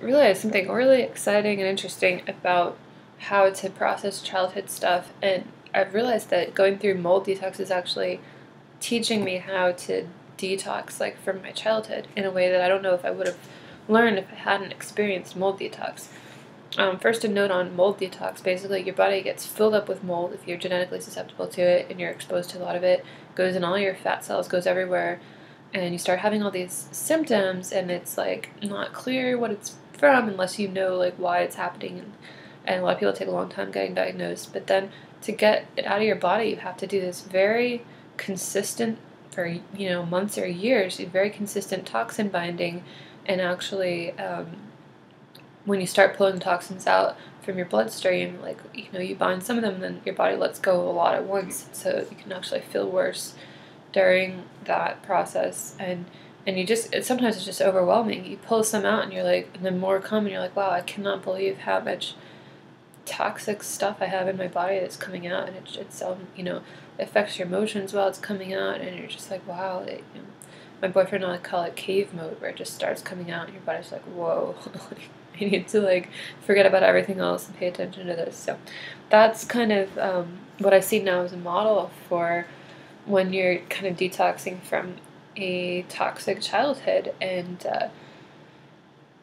realized something really exciting and interesting about how to process childhood stuff, and I've realized that going through mold detox is actually teaching me how to detox like from my childhood in a way that I don't know if I would have learned if I hadn't experienced mold detox. First, a note on mold detox. Basically, your body gets filled up with mold if you're genetically susceptible to it and you're exposed to a lot of it. Goes in all your fat cells, goes everywhere, and you start having all these symptoms, and it's like not clear what it's from unless you know like why it's happening. And a lot of people take a long time getting diagnosed. But then to get it out of your body, you have to do this very consistent for months or years, very consistent toxin binding, and actually. When you start pulling toxins out from your bloodstream, like, you bind some of them, then your body lets go a lot at once, so you can actually feel worse during that process. And sometimes it's just overwhelming. You pull some out and you're like, and then more come, and you're like, wow, I cannot believe how much toxic stuff I have in my body that's coming out, and it's affects your emotions while it's coming out, and you're just like, wow. My boyfriend and I call it cave mode, where it just starts coming out and your body's like, whoa. I need to like forget about everything else and pay attention to this. So that's kind of what I see now as a model for when you're kind of detoxing from a toxic childhood. And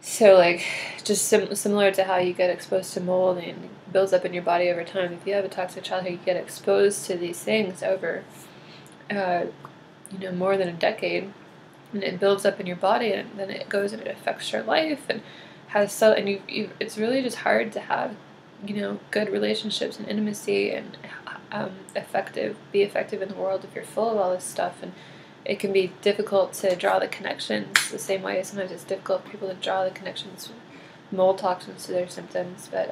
so like just similar to how you get exposed to mold and it builds up in your body over time. If you have a toxic childhood, you get exposed to these things over more than a decade, and it builds up in your body, and then it goes and it affects your life, and it's really just hard to have good relationships and intimacy and be effective in the world if you're full of all this stuff. And it can be difficult to draw the connections the same way sometimes it's difficult for people to draw the connections with mold toxins to their symptoms. But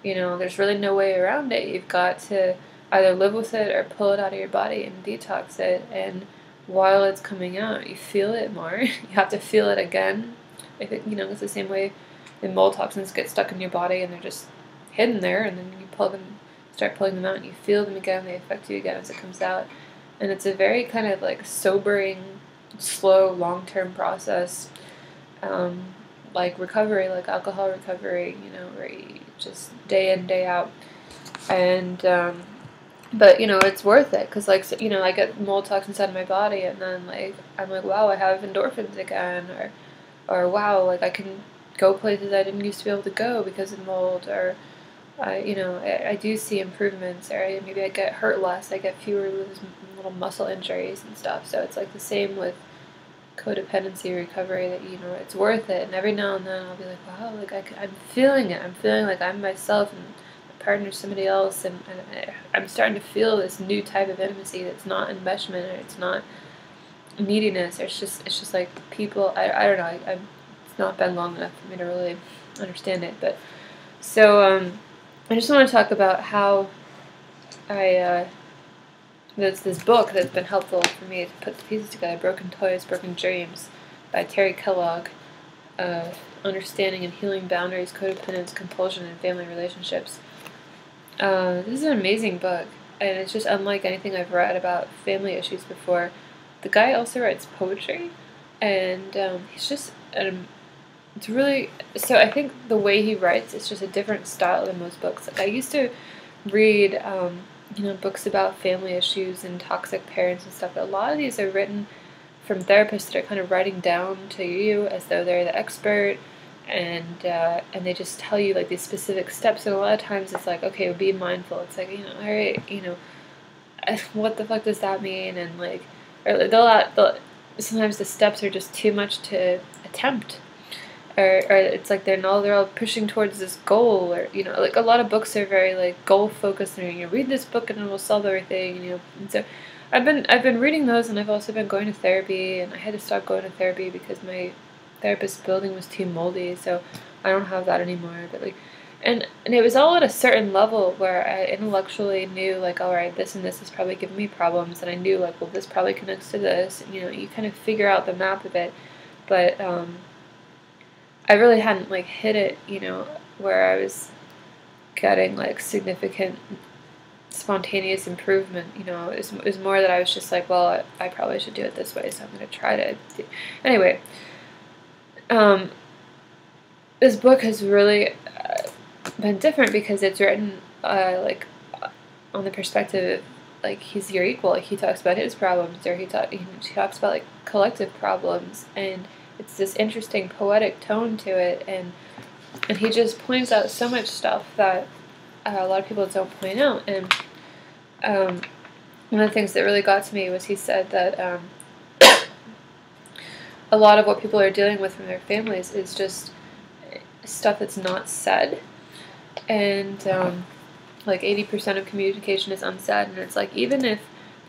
there's really no way around it. You've got to either live with it or pull it out of your body and detox it. And while it's coming out, you feel it more. You have to feel it again. I think, it's the same way the mold toxins get stuck in your body and they're just hidden there, and then you start pulling them out, and you feel them again, they affect you again as it comes out. And it's a very kind of like sobering, slow, long-term process, like recovery, like alcohol recovery, where you just day in, day out. And, but, it's worth it, because, like, I get mold toxins out of my body, and then, like, I'm like, wow, I have endorphins again, or wow, like, I can go places I didn't used to be able to go because of mold, or, I do see improvements, or maybe I get hurt less, I get fewer little muscle injuries and stuff. So it's like the same with codependency recovery, that, it's worth it. And every now and then I'll be like, wow, like, I'm feeling it. I'm feeling like I'm myself, and my partner's somebody else, and I'm starting to feel this new type of intimacy that's not enmeshment, or it's not neediness, or it's just like people. I don't know. It's not been long enough for me to really understand it, but so I just want to talk about how there's this book that's been helpful for me to put the pieces together. Broken Toys, Broken Dreams by Terry Kellogg. Understanding and Healing Boundaries, Codependence, Compulsion, and Family Relationships. This is an amazing book, and it's just unlike anything I've read about family issues before. The guy also writes poetry, and he's just it's really, so I think the way he writes is just a different style than most books. Like, I used to read books about family issues and toxic parents and stuff, but a lot of these are written from therapists that are kind of writing down to you as though they're the expert, and they just tell you like these specific steps, and a lot of times it's like, okay, be mindful. It's like, all right, what the fuck does that mean? And like, or sometimes the steps are just too much to attempt. Or it's like they're all pushing towards this goal, or like a lot of books are very like goal focused, and read this book and it will solve everything, and so I've been reading those, and I've also been going to therapy, and I had to stop going to therapy because my therapist's building was too moldy, so I don't have that anymore. But like, and it was all at a certain level where I intellectually knew like, all right, this and this is probably giving me problems, and I knew like, well, this probably connects to this, and you kind of figure out the map of it, but I really hadn't like hit it, where I was getting like significant spontaneous improvement. It was more that I was just like, well, I probably should do it this way, so I'm going to try to do. Anyway, this book has really been different because it's written like on the perspective of, like, he's your equal. Like, he talks about his problems, or he talks about like collective problems, and it's this interesting poetic tone to it, and he just points out so much stuff that a lot of people don't point out. And one of the things that really got to me was he said that a lot of what people are dealing with in their families is just stuff that's not said, and like 80% of communication is unsaid, and it's like, even if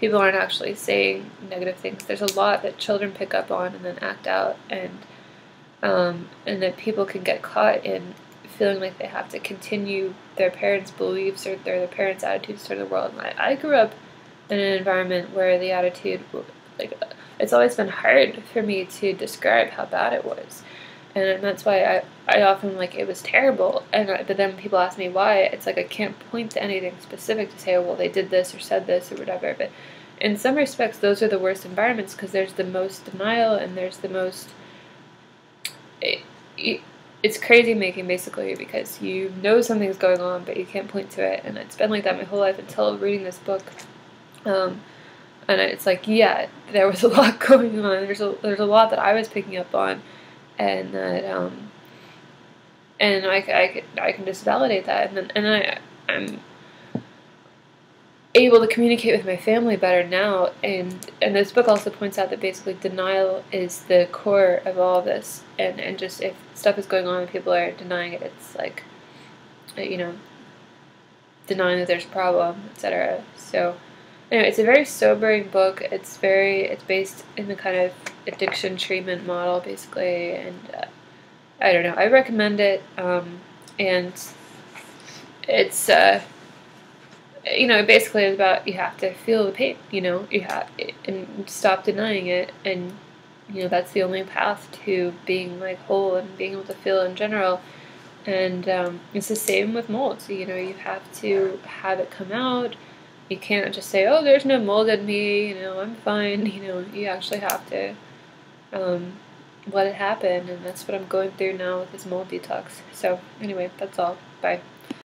people aren't actually saying negative things, there's a lot that children pick up on and then act out, and that people can get caught in feeling like they have to continue their parents' beliefs or their parents' attitudes toward the world. And I grew up in an environment where the attitude, like, it's always been hard for me to describe how bad it was. And that's why I often, like, it was terrible. But then people ask me why. It's like I can't point to anything specific to say, oh, well, they did this or said this or whatever. But in some respects, those are the worst environments because there's the most denial and there's the most... It's crazy making, basically, because you know something's going on, but you can't point to it. And it's been like that my whole life until reading this book. And it's like, yeah, there was a lot going on. There's a lot that I was picking up on. And that and I can just validate that, and I'm able to communicate with my family better now, and this book also points out that basically denial is the core of all of this, and just if stuff is going on and people are denying it, it's like, you know, denying that there's a problem, etc. So anyway, it's a very sobering book. It's based in the kind of addiction treatment model, basically, and I don't know. I recommend it, and it's you know, basically it's about, you have to feel the pain. You know, and stop denying it, and you know that's the only path to being like whole and being able to feel in general. And it's the same with mold. So, you know, you have to have it come out. You can't just say, oh, there's no mold in me, you know, I'm fine. You know, you actually have to let it happen, and that's what I'm going through now with this mold detox. So anyway, that's all. Bye.